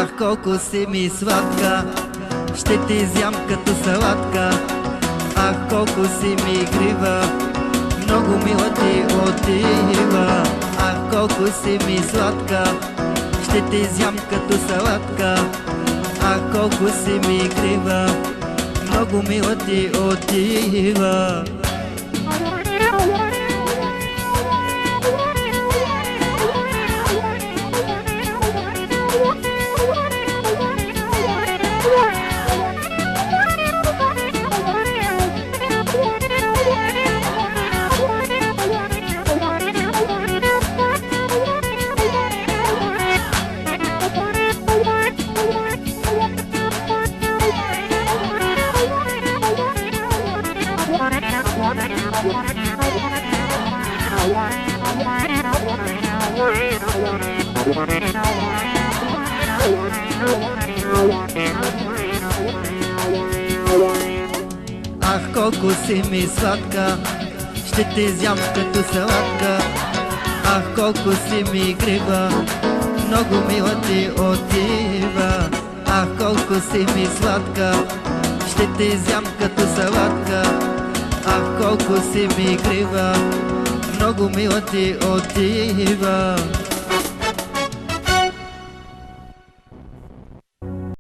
Ах, колко си ми сладка, ще ти изям като салатка. Ах, колко си ми игрива, много мила ти отива. Ах, колко си ми сладка, ще ти изям като салатка. Ах, колко си ми игрива, много мила ти отива. Ах, колко си ми сладка, ще те изям като салатка. Ах, колко си ми игрива, много мила ти отива. Ах, колко си ми сладка, ще те изям като салатка. Ах, колко си ми игрива, много мила ти отива.